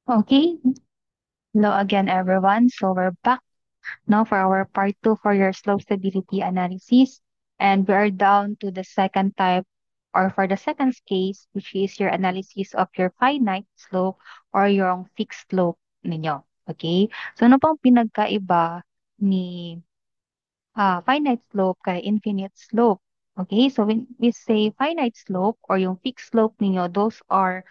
Okay, hello again, everyone. So we're back now for our part two for your slope stability analysis. And we are down to the second type or for the second case, which is your analysis of your finite slope or your fixed slope ninyo. Okay? So ano pang pinagkaiba ni finite slope kay infinite slope? Okay, so when we say finite slope or yung fixed slope ninyo, those are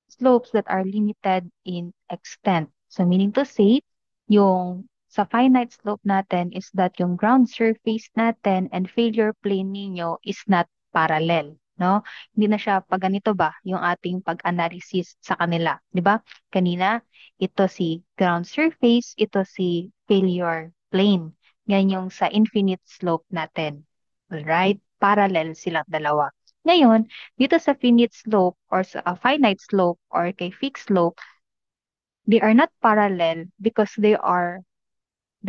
slopes that are limited in extent. So meaning to say, yung sa finite slope natin is that yung ground surface natin and failure plane ninyo is not parallel. No? Hindi na siya pag ganito ba, yung ating pag-analysis sa kanila. Di ba? Kanina, ito si ground surface, ito si failure plane. Yan yung sa infinite slope natin. Alright? Parallel silang dalawa. Ngayon, dito sa finite slope or sa finite slope or kay fixed slope, they are not parallel because they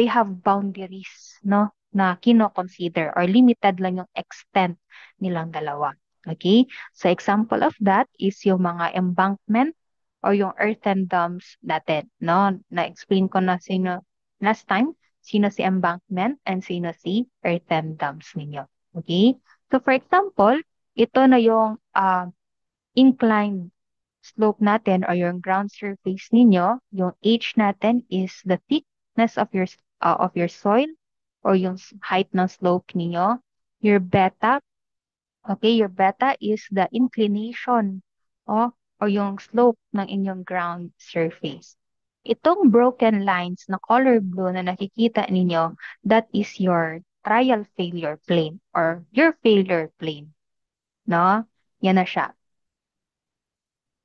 have boundaries, no, na kino-consider or limited lang yung extent nilang dalawa. Okay? So example of that is yung mga embankment or yung earthen dams natin, no? Na-explain ko na sino last time, sino si embankment and sino si earthen dams ninyo. Okay? So for example, ito na yung inclined slope natin or yung ground surface ninyo, yung H natin is the thickness of your soil or yung height ng slope ninyo. Your beta, okay, your beta is the inclination or yung slope ng inyong ground surface. Itong broken lines na color blue na nakikita ninyo, that is your trial failure plane or your failure plane, no? Yan na siya.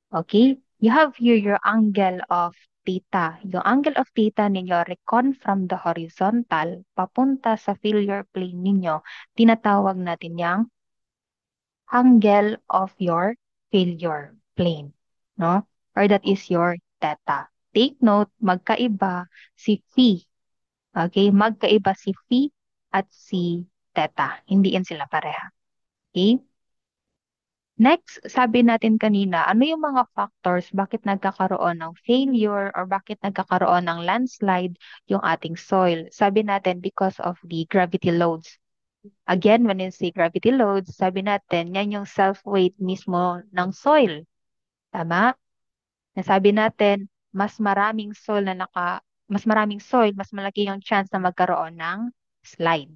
Okay? You have here your angle of theta. Yung angle of theta ninyo, recon from the horizontal, papunta sa failure plane ninyo, tinatawag natin yung angle of your failure plane. No? Or that is your theta. Take note, magkaiba si phi. Okay? Magkaiba si phi at si theta. Hindi yan sila pareha. Okay? Next, sabi natin kanina, ano yung mga factors bakit nagkakaroon ng failure or bakit nagkakaroon ng landslide yung ating soil? Sabi natin because of the gravity loads. Again, when you say gravity loads, sabi natin, yan yung self-weight mismo ng soil. Tama? Nasabi natin, mas maraming soil, mas malaki yung chance na magkaroon ng slide.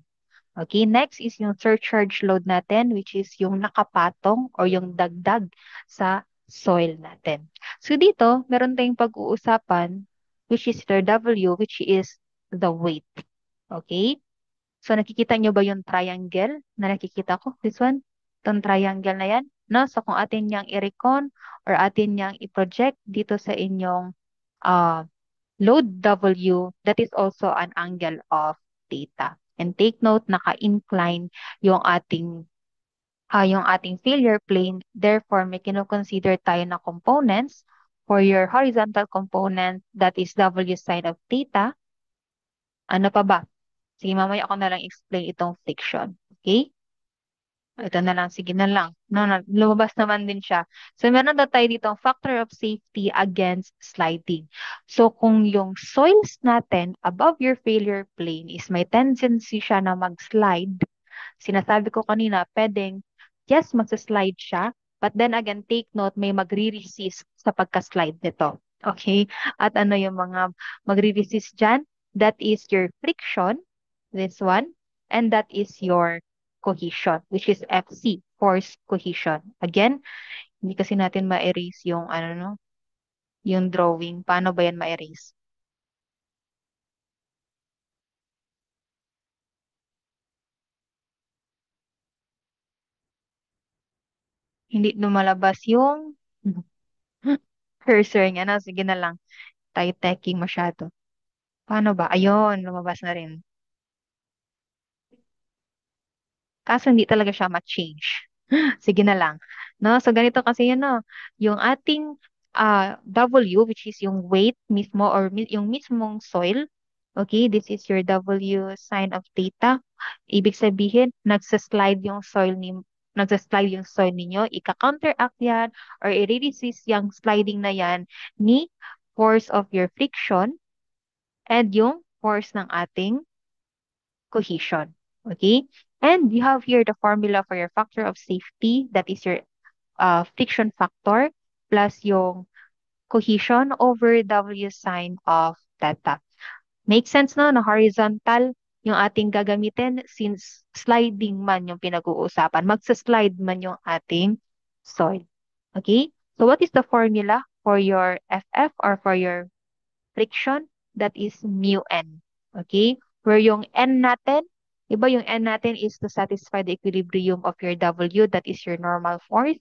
Okay, next is yung surcharge load natin, which is yung nakapatong or yung dagdag sa soil natin. So dito, meron tayong pag-uusapan, which is the W, which is the weight. Okay? So nakikita nyo ba yung triangle na nakikita ko? This one? Itong triangle na yan? No? So kung atin yang i-recon or atin yang i-project dito sa inyong uh, load W, that is also an angle of theta. And take note, naka-incline yung ating failure plane. Therefore, may kino-consider tayo na components for your horizontal component, that is W sine of theta. Ano pa ba? Sige, mamaya ako na lang explain itong friction. Okay? Ito na lang, sige na lang. No, no, lumabas naman din siya. So, meron na tayo dito ang factor of safety against sliding. So, kung yung soils natin above your failure plane is may tendency siya na mag-slide, sinasabi ko kanina, pwedeng, yes, magsa-slide siya, but then again, take note, may magre-resist sa pagka-slide nito. Okay? At ano yung mga magre-resist dyan? That is your friction, this one, and that is your cohesion, which is FC, force cohesion. Again, hindi kasi natin ma-erase yung ano no, yung drawing. Paano ba yan ma-erase? Hindi lumalabas yung cursor niya. No? Sige na lang. Tayo taking masyado. Paano ba? Ayun, lumabas na rin. Kaso hindi talaga siya ma-change. Sige na lang. No? So ganito kasi yun, no? Yung ating W, which is yung weight mismo or yung mismong soil. Okay, this is your W sine of theta. Ibig sabihin, nagsaslide yung soil ninyo, ika-counteract yan or i-resist yung sliding na yan ni force of your friction and yung force ng ating cohesion. Okay? And you have here the formula for your factor of safety, that is your friction factor plus yung cohesion over W sine of theta. Make sense no? Na horizontal yung ating gagamitin since sliding man yung pinag-uusapan. Magsa-slide man yung ating soil. Okay? So what is the formula for your FF or for your friction? That is mu n. Okay? Where yung n natin, iba yung n natin is to satisfy the equilibrium of your W, that is your normal force,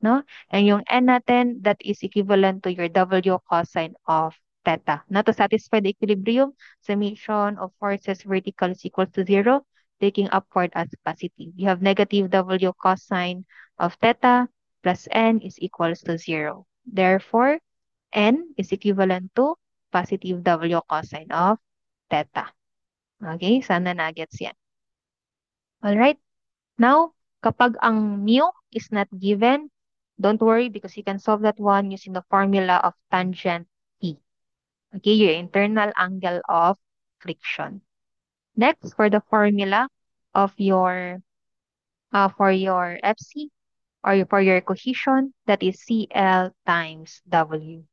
no? And yung n natin, that is equivalent to your W cosine of theta. Now, to satisfy the equilibrium, summation of forces vertical is equal to zero, taking upward as positive. You have negative W cosine of theta plus n is equals to zero. Therefore, n is equivalent to positive W cosine of theta. Okay, sana na-gets yan. Alright, now, kapag ang mu is not given, don't worry because you can solve that one using the formula of tangent P. Okay, your internal angle of friction. Next, for the formula of your for your FC or for your cohesion, that is CL times W.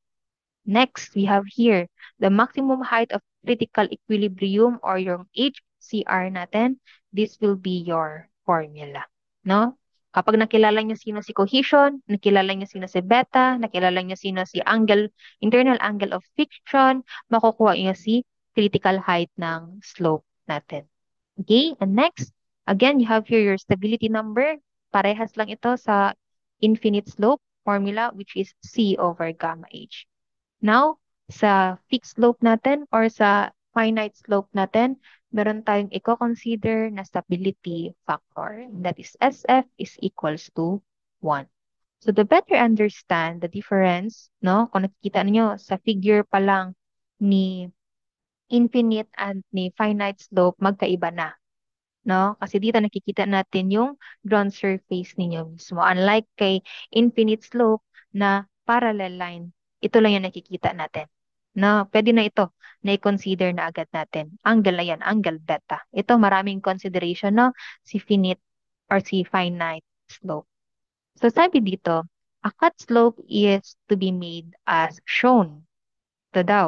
Next, we have here the maximum height of critical equilibrium or yung HCR natin. This will be your formula. No? Kapag nakilala niyo sino si cohesion, nakilala niyo sino si beta, nakilala niyo sino si angle, internal angle of friction, makukuha niyo si critical height ng slope natin. Okay? And next, again, you have here your stability number. Parehas lang ito sa infinite slope formula, which is C over gamma H. Now, sa fixed slope natin or sa finite slope natin, meron tayong i-consider na stability factor. That is SF is equals to 1. So to better understand the difference, no, kung nakikita niyo sa figure pa lang ni infinite and ni finite slope, magkaiba na. No? Kasi dito nakikita natin yung ground surface ninyo mismo. Unlike kay infinite slope na parallel line, ito lang yung nakikita natin. No, pwede na ito na i-consider na agad natin. Angle na yan, angle beta. Ito maraming consideration, no? Si finite or si finite slope. So sabi dito, a cut slope is to be made as shown. Ito daw.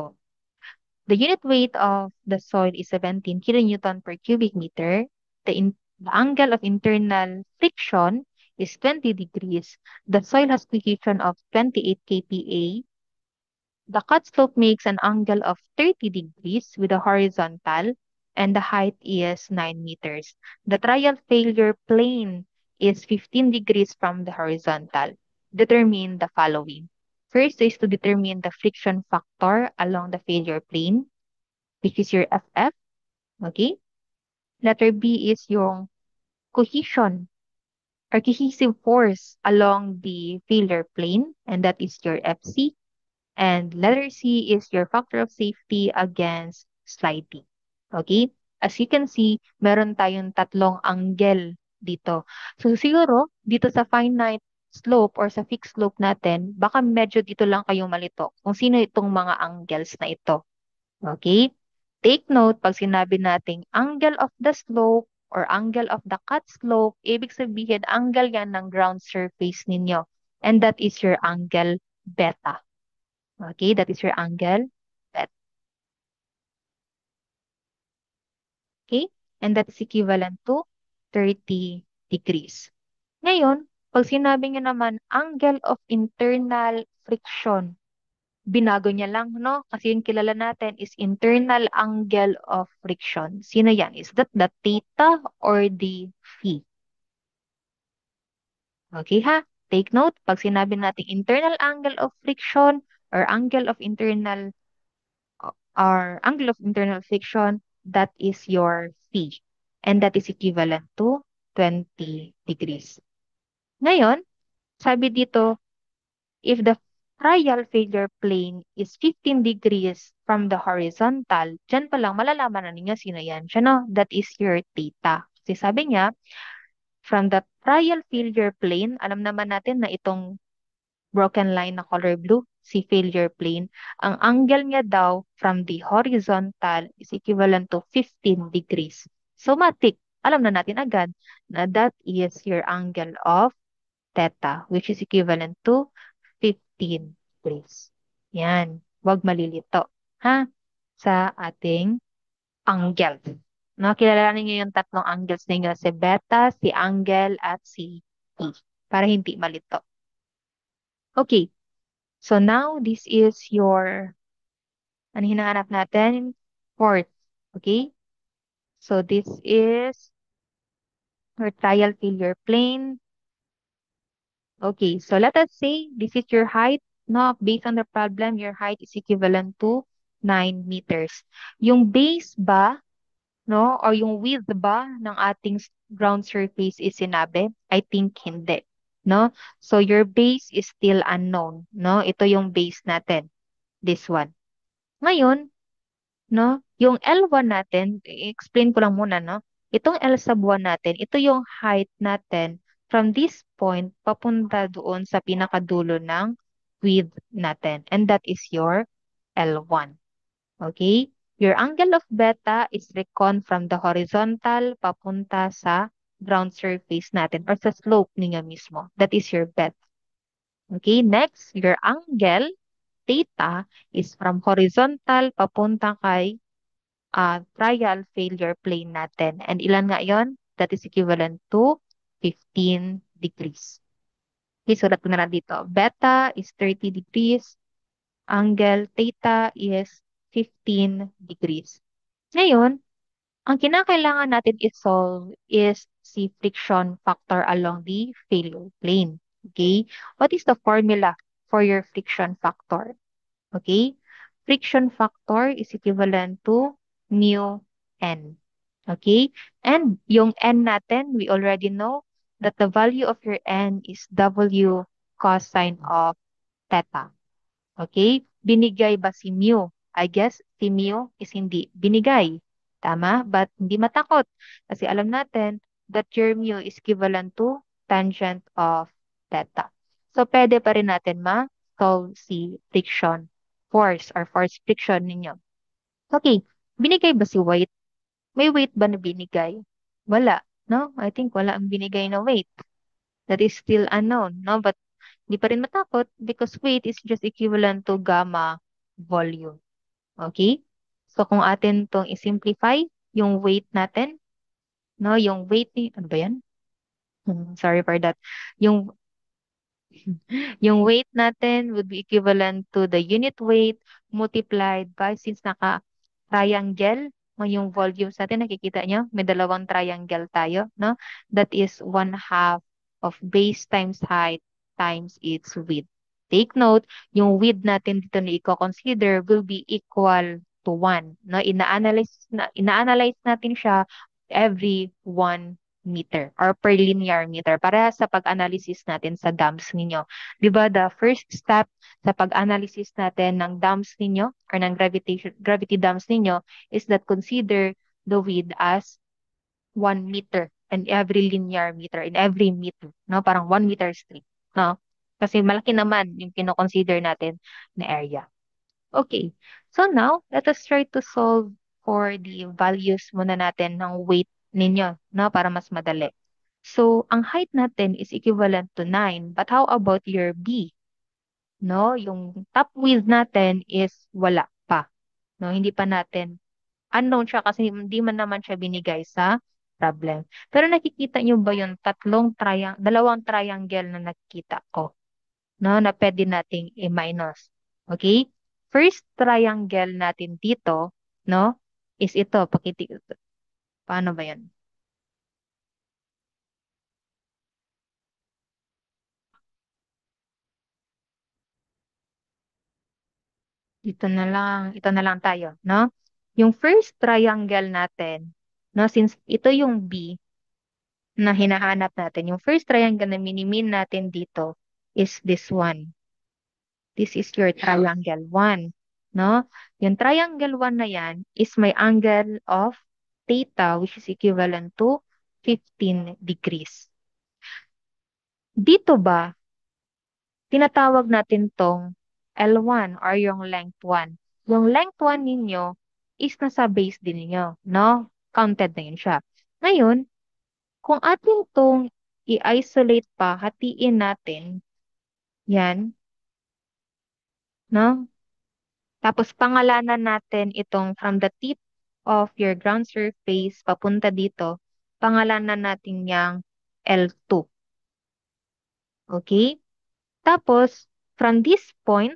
The unit weight of the soil is 17 kilonewton per cubic meter. The angle of internal friction is 20 degrees. The soil has cohesion of 28 kPa. The cut slope makes an angle of 30 degrees with a horizontal and the height is 9 meters. The trial failure plane is 15 degrees from the horizontal. Determine the following. First is to determine the friction factor along the failure plane, which is your FF. Okay? Letter B is yung cohesion or cohesive force along the failure plane, and that is your FC. And letter C is your factor of safety against sliding. Okay? As you can see, meron tayong tatlong angle dito. So siguro, dito sa finite slope or sa fixed slope natin, baka medyo dito lang kayo malito kung sino itong mga angles na ito. Okay? Take note, pag sinabi nating angle of the slope or angle of the cut slope, ibig sabihin, angle yan ng ground surface ninyo. And that is your angle beta. Okay, that is your angle beta. Okay? And that is equivalent to 30 degrees. Ngayon, pag sinabi nyo naman angle of internal friction, binago niya lang, no? Kasi yung kilala natin is internal angle of friction. Sino yan? Is that the theta or the phi? Okay ha? Take note, pag sinabi natin internal angle of friction or angle of internal friction, that is your phi. And that is equivalent to 20 degrees. Ngayon, sabi dito, if the trial failure plane is 15 degrees from the horizontal, dyan pa lang malalaman na ninyo sino yan. Siya, no? That is your theta. Kasi sabi niya, from the trial failure plane, alam naman natin na itong broken line na color blue, si failure plane, ang angle niya daw from the horizontal is equivalent to 15 degrees. So, matik, alam na natin agad na that is your angle of theta, which is equivalent to 15 degrees. Yan. Huwag malilito. Ha? Sa ating angle. No, kilalanin niyo yung tatlong angles ninyo, si beta, si angle, at si E. Para hindi malito. Okay. So now, this is your, ano hinahanap natin? Fourth. Okay? So this is your trial failure plane. Okay, so let us say this is your height. No, based on the problem, your height is equivalent to 9 meters. Yung base ba, no, or yung width ba ng ating ground surface is sinabi? I think hindi. No? So your base is still unknown. No? Ito yung base natin. This one. Ngayon, no, yung L1 natin, i-explain ko lang muna, no? Itong L sub 1 natin, ito yung height natin from this point papunta doon sa pinakadulo ng width natin. And that is your L1. Okay? Your angle of beta is recon from the horizontal papunta sa ground surface natin or sa slope niya mismo. That is your beta. Okay? Next, your angle theta is from horizontal papunta kay trial failure plane natin. And ilan nga yon? That is equivalent to 15 degrees. Okay, sulat ko na lang dito. Beta is 30 degrees. Angle theta is 15 degrees. Ngayon, ang kinakailangan natin i-solve is si friction factor along the failure plane. Okay? What is the formula for your friction factor? Okay? Friction factor is equivalent to mu n. Okay? And yung n natin, we already know that the value of your n is W cosine of theta. Okay? Binigay ba si mu? I guess si mu is hindi binigay. Tama? But hindi matakot. Kasi alam natin that your mu is equivalent to tangent of theta. So, pwede pa rin natin ma-solve si friction force or force friction ninyo. Okay. Binigay ba si weight? May weight ba na binigay? Wala. No? I think wala ang binigay na weight. That is still unknown. No? But di pa rin matakot because weight is just equivalent to gamma volume. Okay? So, kung atin tong i-simplify, yung weight natin, no? Yung weight ni, ano ba yan? Sorry for that. Yung, yung weight natin would be equivalent to the unit weight multiplied by, since naka-triangle, yung volumes natin, nakikita nyo, may dalawang triangle tayo, no? That is 1/2 of base times height times its width. Take note, yung width natin dito na i-consider will be equal to 1. No? Ina-analyze natin siya every 1 meter or per linear meter para sa pag-analysis natin sa dams ninyo. 'Di ba, the first step sa pag-analysis natin ng dams ninyo or ng gravity dams ninyo is that consider the width as 1 meter in every linear meter, in every meter, no? Parang 1 meter straight, no? Kasi malaki naman yung kino-consider natin na area. Okay. So now, let us try to solve for the values muna natin ng weight ninyo, no? Para mas madali. So, ang height natin is equivalent to 9. But how about your B? No? Yung top width natin is wala pa. No? Hindi pa natin unknown siya kasi hindi man naman siya binigay sa problem. Pero nakikita nyo ba yung dalawang triangle na nakikita ko? No, na pwede nating i-minus. Okay? First triangle natin dito, no, is ito. Paano ba yan? Ito na lang tayo, no? Yung first triangle natin, no, since ito yung B na hinahanap natin, yung first triangle na minimin natin dito is this one. This is your triangle 1, no? Yung triangle 1 na yan is my angle of theta which is equivalent to 15 degrees. Dito ba, tinatawag natin tong L1 or yung length 1. Yung length 1 ninyo is nasa base din ninyo, no? Counted na yun siya. Ngayon, kung atin tong i-isolate pa, hatiin natin, yan, no? Tapos pangalanan natin itong from the tip of your ground surface papunta dito, pangalanan natin yang L2. Okay? Tapos, from this point,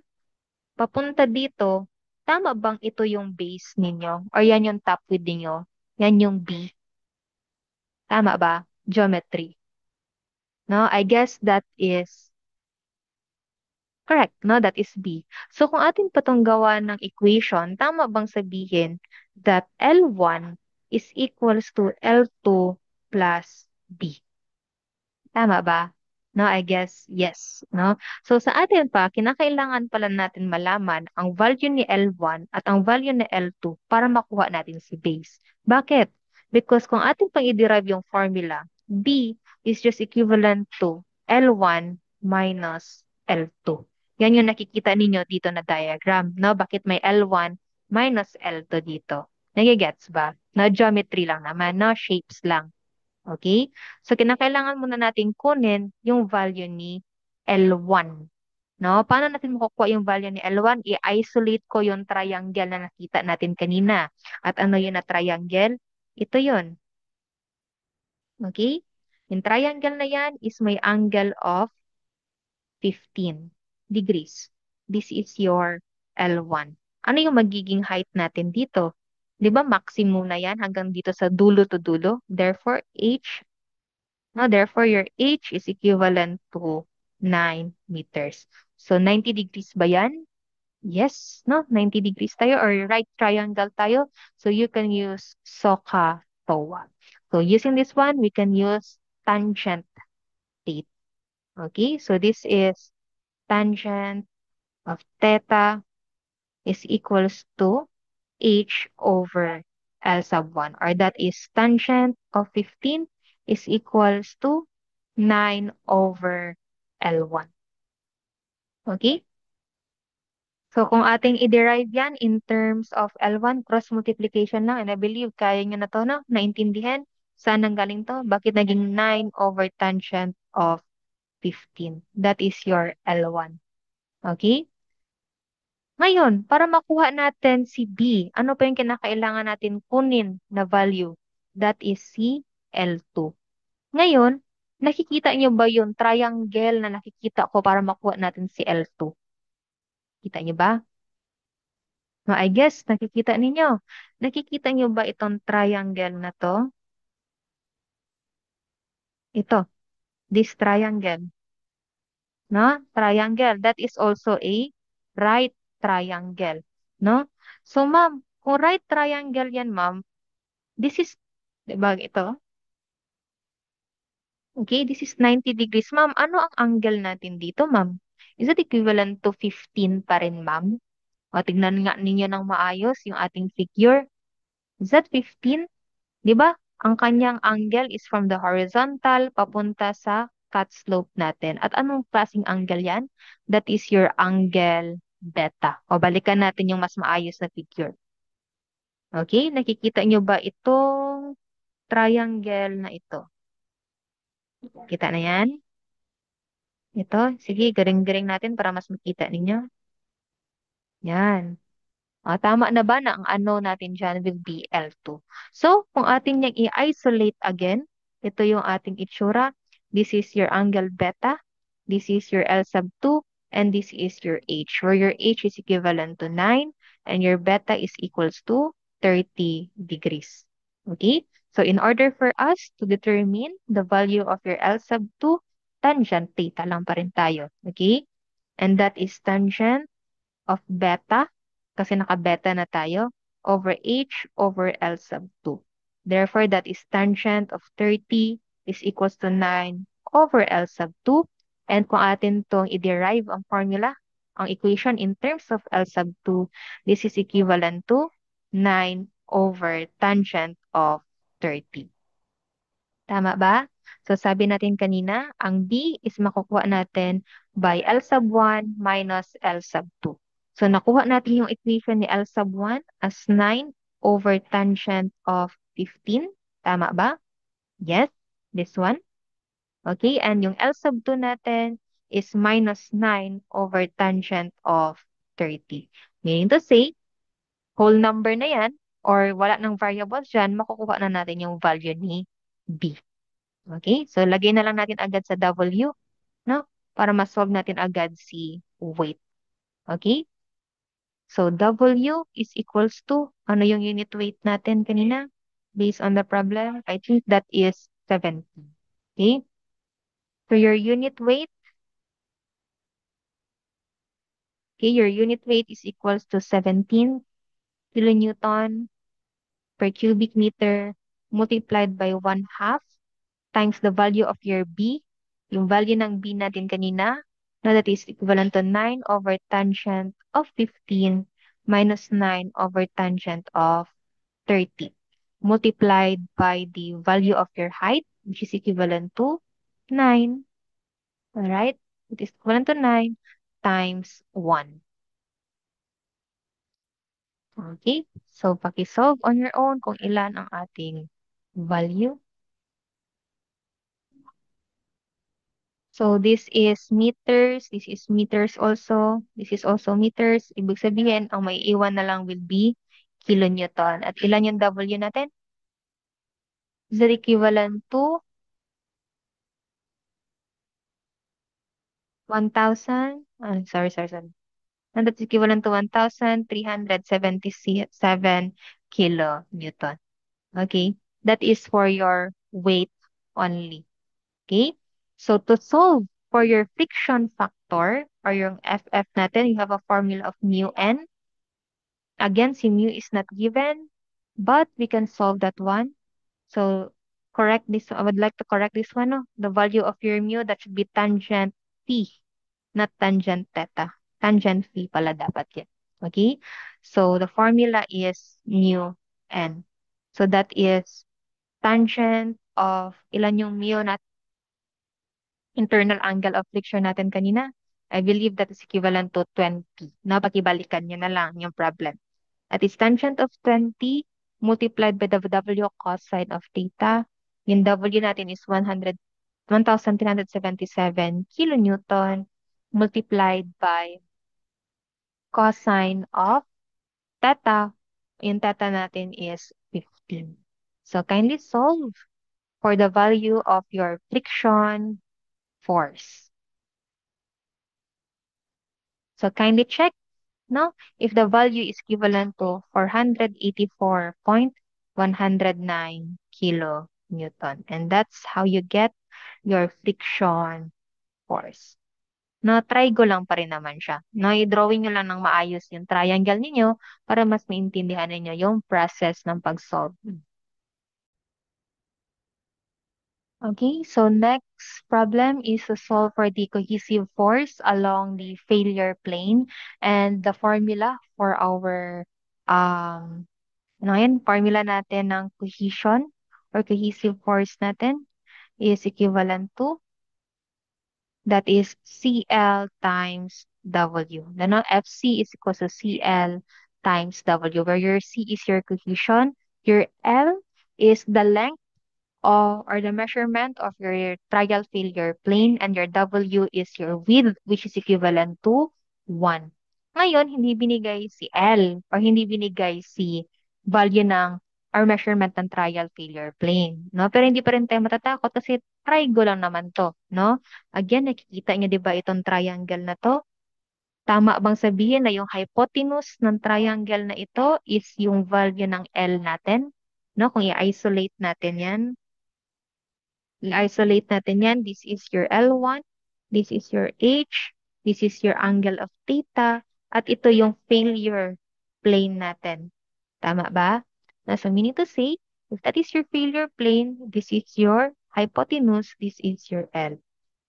papunta dito, tama bang ito yung base ninyo? Or yan yung top width ninyo? Yan yung B? Tama ba? Geometry. No? I guess that is correct. No? That is B. So, kung atin pa itong gawa ng equation, tama bang sabihin that L1 is equals to L2 plus B? Tama ba? No, I guess yes, no? So sa atin pa, kinakailangan pala natin malaman ang value ni L1 at ang value ni L2 para makuha natin si base. Bakit? Because kung atin pang i-derive yung formula, B is just equivalent to L1 minus L2. Yan yung nakikita ninyo dito na diagram, no? Bakit may L1 minus L2 dito? Nagigets ba? No, geometry lang naman, no? Shapes lang. Okay? So, kinakailangan muna natin kunin yung value ni L1. No? Paano natin makukuha yung value ni L1? I-isolate ko yung triangle na nakita natin kanina. At ano yun na triangle? Ito yun. Okay? Yung triangle na yan is may angle of 15 degrees. This is your L1. Ano yung magiging height natin dito? Di ba maximum na yan hanggang dito sa dulo to dulo? Therefore, H. No, therefore, your H is equivalent to 9 meters. So, 90 degrees ba yan? Yes, no? 90 degrees tayo or right triangle tayo. So, you can use SOHCAHTOA. So, using this one, we can use tangent theta. Okay, so this is tangent of theta is equals to H over L sub 1, or that is tangent of 15 is equals to 9 over L1. Okay? So, kung ating i-derive yan in terms of L1, cross multiplication lang, and I believe kaya nyo na to, no? Naintindihan? Saan nanggaling to? Bakit naging 9 over tangent of 15? That is your L1. Okay? Ngayon, para makuha natin si B, ano pa yung kinakailangan natin kunin na value? That is si L2. Ngayon, nakikita niyo ba yung triangle na nakikita ko para makuha natin si L2? Kita niyo ba? No, I guess, nakikita ninyo. Nakikita niyo ba itong triangle na to? Ito, this triangle. No? Triangle. That is also a right triangle. No? So, ma'am, kung right triangle yan, ma'am, this is, diba ito? Okay, this is 90 degrees. Ma'am, ano ang angle natin dito, ma'am? Is it equivalent to 15 pa rin, ma'am? O, tignan nga ninyo ng maayos yung ating figure. Is that 15? Di ba? Ang kanyang angle is from the horizontal papunta sa cut slope natin. At anong klaseng angle yan? That is your angle beta. O, balikan natin yung mas maayos na figure. Okay, nakikita nyo ba itong triangle na ito? Kita na yan? Ito, sige, garing-garing natin para mas makita ninyo. Yan. Tama na ba na ang ano natin dyan will be L2? So, kung atin niyang i-isolate again, ito yung ating itsura. This is your angle beta. This is your L sub 2. And this is your H, where your H is equivalent to 9 and your beta is equals to 30 degrees. Okay? So, in order for us to determine the value of your L sub 2, tangent theta lang pa rin tayo. Okay? And that is tangent of beta, kasi naka-beta na tayo, over H over L sub 2. Therefore, that is tangent of 30 is equals to 9 over L sub 2. And kung atin itong i-derive ang formula, ang equation in terms of L sub 2, this is equivalent to 9 over tangent of 30. Tama ba? So sabi natin kanina, ang B is makukuha natin by L sub 1 minus L sub 2. So nakuha natin yung equation ni L sub 1 as 9 over tangent of 15. Tama ba? Yes, this one. Okay, and yung L sub 2 natin is minus 9 over tangent of 30. Meaning to say, whole number na yan, or wala ng variables dyan, makukuha na natin yung value ni B. Okay, so lagay na lang natin agad sa W, no? Para ma-solve natin agad si weight. Okay, so W is equals to, ano yung unit weight natin kanina? Based on the problem, I think that is 70. Okay, so your unit weight, okay, your unit weight is equals to 17 kilonewton per cubic meter multiplied by 1/2 times the value of your B, yung value ng B natin kanina, na that is equivalent to 9 over tangent of 15 minus 9 over tangent of 30, multiplied by the value of your height, which is equivalent to 9. Alright? It is equivalent to 9 times 1. Okay? So, pakisolve on your own kung ilan ang ating value. So, this is meters also, this is also meters. Ibig sabihin, ang may iwan na lang will be kilonewton. At ilan yung W natin? Is that equivalent to 1,000? Sorry. And that's equivalent to 1,377 kilonewton. Okay? That is for your weight only. Okay? So, to solve for your friction factor, or yung FF natin, you have a formula of mu n. Again, si mu is not given, but we can solve that one. So, correct this. I would like to correct this one. No? The value of your mu, that should be tangent T, not tangent theta. Tangent phi pala dapat yan. Okay? So, the formula is mu n. So, that is tangent of ilan yung mu na internal angle of friction natin kanina. I believe that is equivalent to 20. No, pakibalikan nyo na lang yung problem. At is tangent of 20 multiplied by the W cosine of theta. Yung W natin is 1,377 kilonewton multiplied by cosine of theta. Yung theta natin is 15. So kindly solve for the value of your friction force. So kindly check, no, if the value is equivalent to 484.109 kilonewton. And that's how you get your friction force. No, trigo lang pa rin naman siya. No, i-drawing nyo lang ng maayos yung triangle ninyo para mas maintindihan ninyo yung process ng pag-solve. Okay, so next problem is to solve for the cohesive force along the failure plane, and the formula for our formula natin ng cohesion or cohesive force natin is equivalent to, that is CL times W. Then FC is equal to CL times W, where your C is your cohesion, your L is the length or the measurement of your trial failure plane, and your W is your width, which is equivalent to 1. Ngayon, hindi binigay si L or hindi binigay si value ng or measurement ng trial failure plane, no? Pero hindi pa rin tayo matatakot kasi trigo lang naman to, no? Again, nakikita niyo 'di ba itong triangle na to? Tama bang sabihin na yung hypotenuse ng triangle na ito is yung value ng L natin? No, kung i-isolate natin 'yan, i-isolate natin yan. This is your L1, this is your H, this is your angle of theta, at ito yung failure plane natin. Tama ba? So meaning to say, if that is your failure plane, this is your hypotenuse, this is your L.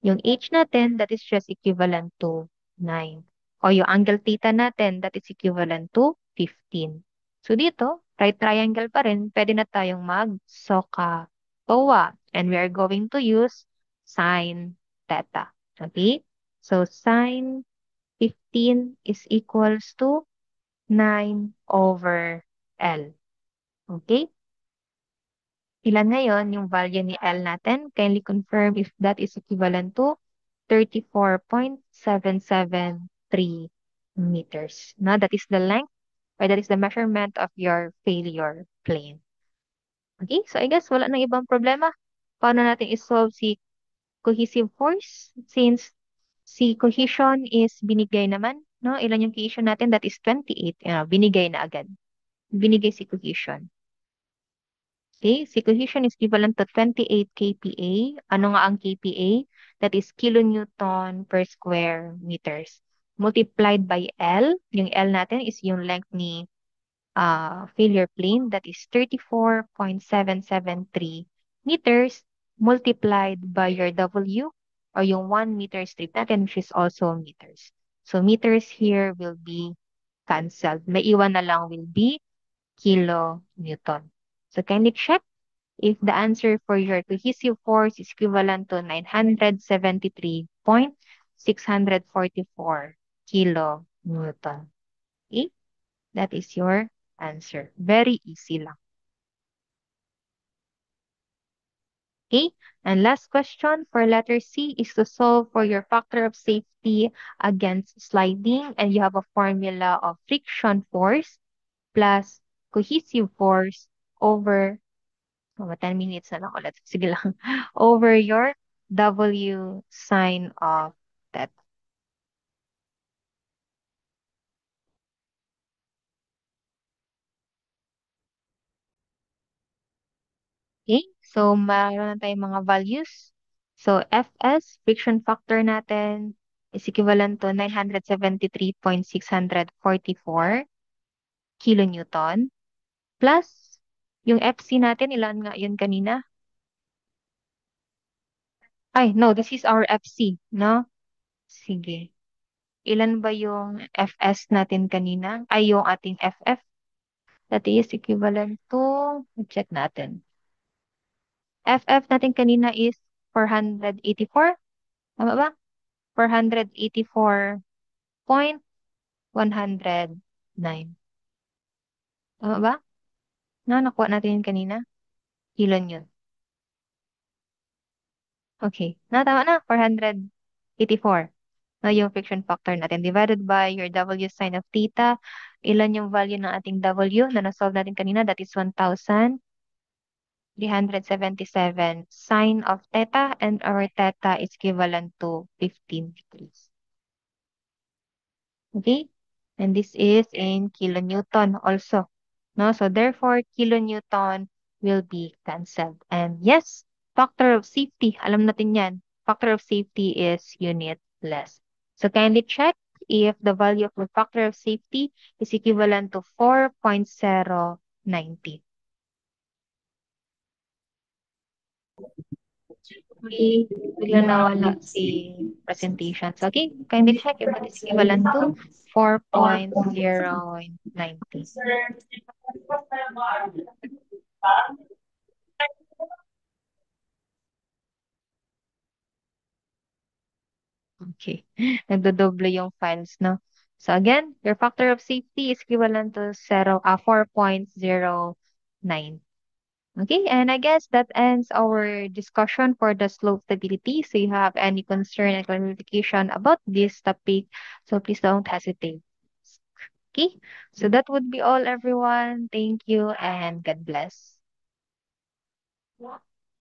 Yung H natin, that is just equivalent to 9. O yung angle theta natin, that is equivalent to 15. So dito, right triangle pa rin, pwede na tayong mag-SOHCAHTOA. TOA. And we are going to use sine theta. Okay? So sine 15 is equals to 9 over L. Okay? Ilan ngayon yung value ni L natin? Kindly confirm if that is equivalent to 34.773 meters. Now, that is the length or that is the measurement of your failure plane. Okay, so I guess wala nang ibang problema. Paano natin isolve si cohesive force? Since si cohesion is binigay naman, no? Ilan yung cohesion natin? That is 28. Binigay na agad. Binigay si cohesion. Okay, si cohesion is equivalent to 28 kPa. Ano nga ang kPa? That is kilonewton per square meters. Multiplied by L. Yung L natin is yung length ni failure plane. That is 34.773 meters multiplied by your W or yung 1 meter strip natin, which is also meters. So meters here will be cancelled. May iwan na lang will be kilonewton. So kindly check if the answer for your cohesive force is equivalent to 973.644 kilonewton. Okay? That is your answer. Very easy lang. Okay? And last question for letter C is to solve for your factor of safety against sliding. And you have a formula of friction force plus cohesive force over 10 minutes na lang ulit. Sige lang. Over your W sine of that. Okay? So, meron na tayong mga values. So, Fs, friction factor natin, is equivalent to 973.644 kilonewton. Plus, yung Fc natin, ilan nga yun kanina? Ay, no, this is our Fc, no? Sige. Ilan ba yung Fs natin kanina? Ay, yung ating Ff. That is equivalent to, check natin. FF natin kanina is 484. Tama ba? 484.109. Tama ba? No, nakuha natin yun kanina. Kilon yun. Okay. No, tama na. 484. No, yung friction factor natin. Divided by your W sine of theta. Ilan yung value ng ating W na nasolve natin kanina? That is 1,377 sine of theta, and our theta is equivalent to 15 degrees. Okay? And this is in kilonewton also. No? So therefore, kilonewton will be cancelled. And yes, factor of safety, alam natin yan. Factor of safety is unit less. So kindly check if the value of the factor of safety is equivalent to 4.090. Bigla nawala si presentation. So, okay, kindly check if it is equivalent to 4.090. Okay. Nagdodoble yung files, no? So again, your factor of safety is equivalent to 4.09. Okay, and I guess that ends our discussion for the slope stability. So you have any concern and clarification about this topic, so please don't hesitate. Okay, so that would be all, everyone. Thank you and God bless.